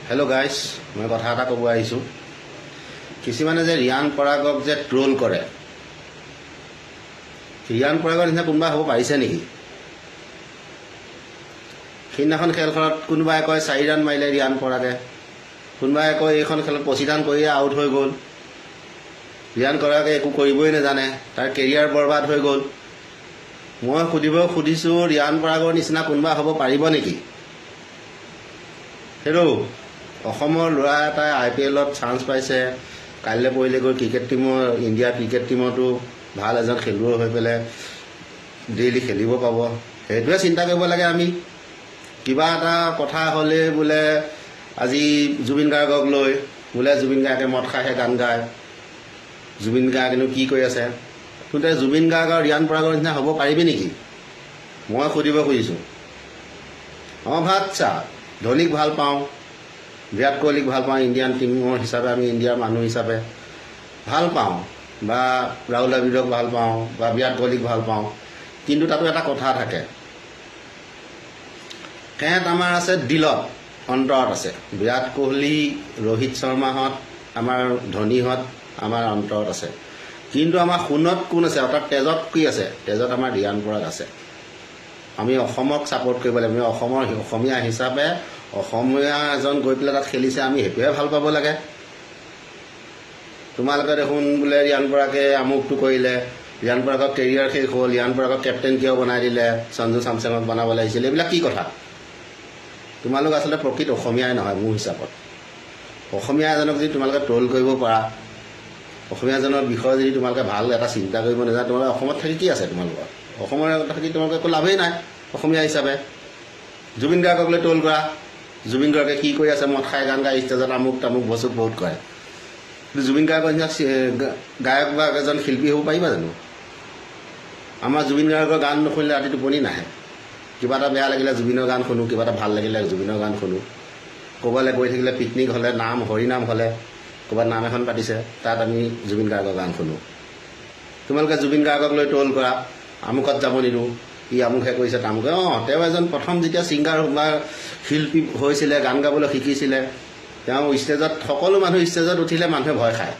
Hello' guys, মই কথা এটা ক'ব আহিছোঁ। কিছুমানে যে ৰিয়ান পৰাগক যে ট্ৰল কৰে, ৰিয়ান পৰাগৰ নিচিনা কোনোবা হ'ব পাৰিছে নেকি? সেইদিনাখন খেলখনত কোনোবাই কয় 4 ৰান মাৰিলে ৰিয়ান পৰাগে, কোনোবাই কয় এইখন খেলত 25 ৰান কৰিয়ে আউট হৈ গ'ল, ৰিয়ান পৰাগে একো কৰিবই নাজানে, তাৰ কেৰিয়াৰ বৰবাদ হৈ গ'ল। মই সুধিছোঁ ৰিয়ান পৰাগৰ নিচিনা কোনোবা হ'ব পাৰিব নেকি? সেইটো অসমৰ ল'ৰা এটাই IPLত চান্স পাইছে, কাইলৈ পৰহিলৈ গৈ ইণ্ডিয়া ক্ৰিকেট টীমতো ভাল এজন খেলুৱৈ হৈ পেলাই ডেইলি খেলিব পাব। সেইটোৱে চিন্তা কৰিব লাগে আমি। কিবা এটা কথা হ'লে বোলে আজি জুবিন গাৰ্গক লৈ বোলে জুবিন গাৰ্গে মদ খাইহে গান গায়, জুবিন গাৰ্গেনো কি কৰি আছে? তহঁতে জুবিন গাৰ্গ আৰু ৰিয়ান পৰাগৰ নিচিনা হ'ব পাৰিবি নেকি? মই সুধিব খুজিছোঁ। ভাত চা, ধোনীক ভাল পাওঁ, বিৰাট কোহলিক ভাল পাওঁ, ইণ্ডিয়ান টীমৰ হিচাপে আমি ইণ্ডিয়াৰ মানুহ হিচাপে ভাল পাওঁ, বা ৰাহুল দ্ৰাবিড়ক ভাল পাওঁ, বা বিৰাট কোহলিক ভাল পাওঁ। কিন্তু তাতো এটা কথা থাকে, সেহেঁত আমাৰ আছে দিলত, অন্তৰত আছে। বিৰাট কোহলি, ৰোহিত শৰ্মাহঁত, আমাৰ ধোনীহঁত আমাৰ অন্তৰত আছে। কিন্তু আমাৰ সোণত কোন আছে, অৰ্থাৎ তেজত কি আছে? তেজত আমাৰ ৰিয়ান পৰাগ আছে। আমি অসমক ছাপোৰ্ট কৰিব লাগিব। আমি অসমীয়া হিচাপে অসমীয়া এজন গৈ পেলাই তাত খেলিছে, আমি সেইটোৱে ভাল পাব লাগে। তোমালোকে দেখোন বোলে ৰিয়ান পৰাগে আমুকটো কৰিলে, ৰিয়ান পৰাগৰ কেৰিয়াৰ শেষ হ'ল, ৰিয়ান পৰাগক কেপ্টেইন কিয় বনাই দিলে, সঞ্জু চামছেঙক বনাব লাগিছিল, এইবিলাক কি কথা? তোমালোক আচলতে প্ৰকৃত অসমীয়াই নহয় মোৰ হিচাপত। অসমীয়া এজনক যদি তোমালোকে ট্ৰল কৰিব পাৰা, অসমীয়া এজনৰ বিষয়ে যদি তোমালোকে ভাল এটা চিন্তা কৰিব নাজানা, তোমালোকে অসমত থাকি কি আছে? তোমালোকৰ অসমৰ থাকি তোমালোকে একো লাভেই নাই অসমীয়া হিচাপে। জুবিন গাৰ্গক লৈ ট্ৰল কৰা, জুবিন গাৰ্গে কি কৰি আছে? মদ খাই গান গাই ষ্টেজত আমুক তামুক বস্তুক বহুত কৰে। কিন্তু জুবিন গাৰ্গৰ নিচিনা গায়ক বা এজন শিল্পী হ'ব পাৰিবা জানো? আমাৰ জুবিন গাৰ্গৰ গান নুশুনিলে ৰাতি টোপনি নাহে। কিবা এটা বেয়া লাগিলে জুবিনৰ গান শুনো, কিবা এটা ভাল লাগিলে জুবিনৰ গান শুনো। ক'ৰবালৈ গৈ থাকিলে, পিকনিক হ'লে, হৰিনাম হ'লে, ক'ৰবাত নাম এখন পাতিছে, তাত আমি জুবিন গাৰ্গৰ গান শুনো। তোমালোকে জুবিন গাৰ্গক লৈ ট্ৰল কৰা, আমুকত যাব নিদিওঁ, ই আমুকহে কৰিছে তামুকে। তেওঁ এজন প্ৰথম যেতিয়া ছিংগাৰ বা শিল্পী হৈছিলে, গান গাবলৈ শিকিছিলে, তেওঁ ষ্টেজত, সকলো মানুহ ষ্টেজত উঠিলে মানুহে ভয় খায়।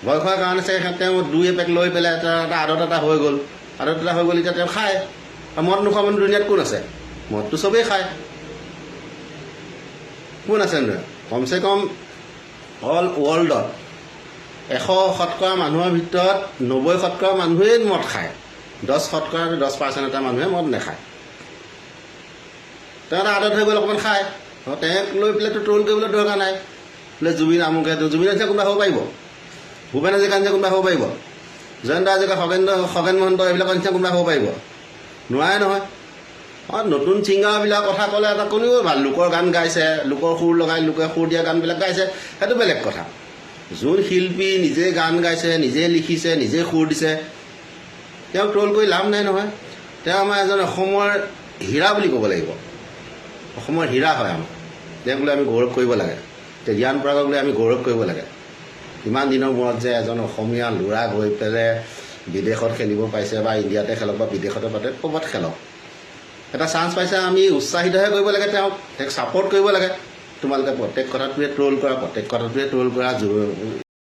ভয় খোৱাৰ কাৰণে তেওঁ 2 এপেক লৈ পেলাই এটা আদত এটা হৈ গ'ল। এতিয়া তেওঁ খায়। মদ নোখোৱা মানুহ দুনিয়াত কোন আছে? মদটো চবেই খায়। কোন আছে নহয়? কমচে কম অল ৱৰ্ল্ডত 100% মানুহৰ ভিতৰত 90% মানুহেই মদ খায়। 10% এটা মানুহে মদ নাখায়। তেওঁ এটা আদত হৈ গ'ল, অকণমান খায়। তেওঁক লৈ পেলাইতো ট্ৰল কৰিবলৈ দৰকাৰ নাই। বোলে জুবিন আমুকে, জুবিনৰ নিচিনা কোনোবা হ'ব পাৰিব? ভূপেন হাজৰিকাৰ নিচিনা কোনোবা হ'ব পাৰিব? জয়ন্ত হাজৰিকা, খগেন মহন্ত, এইবিলাকৰ নিচিনা কোনোবা হ'ব পাৰিব? নোৱাৰে নহয়। নতুন ছিংগাৰবিলাকৰ কথা ক'লে এটা কোনেও ভাল, লোকৰ গান গাইছে, লোকৰ সুৰ লগাই, লোকে সুৰ দিয়া গানবিলাক গাইছে, সেইটো বেলেগ কথা। যোন শিল্পী নিজে গান গাইছে, নিজে লিখিছে, নিজে সুৰ দিছে, তেওঁক ট্ৰল কৰি লাভ নাই নহয়। তেওঁ আমাৰ এজন অসমৰ হীৰা বুলি ক'ব লাগিব। অসমৰ হীৰা হয় আমাৰ। তেওঁক লৈ আমি গৌৰৱ কৰিব লাগে। ৰিয়ান পৰাগক লৈ আমি গৌৰৱ কৰিব লাগে। ইমান দিনৰ মূৰত যে এজন অসমীয়া ল'ৰা গৈ পেলাই বিদেশত খেলিব পাৰিছে, বা ইণ্ডিয়াতে খেলক বা বিদেশতে পাতে, ক'ৰবাত খেলক, এটা চান্স পাইছে, আমি উৎসাহিতহে কৰিব লাগে, তেওঁক ছাপোৰ্ট কৰিব লাগে। তোমালোকে প্ৰত্যেক কথাটোৱে ট্ৰল কৰা,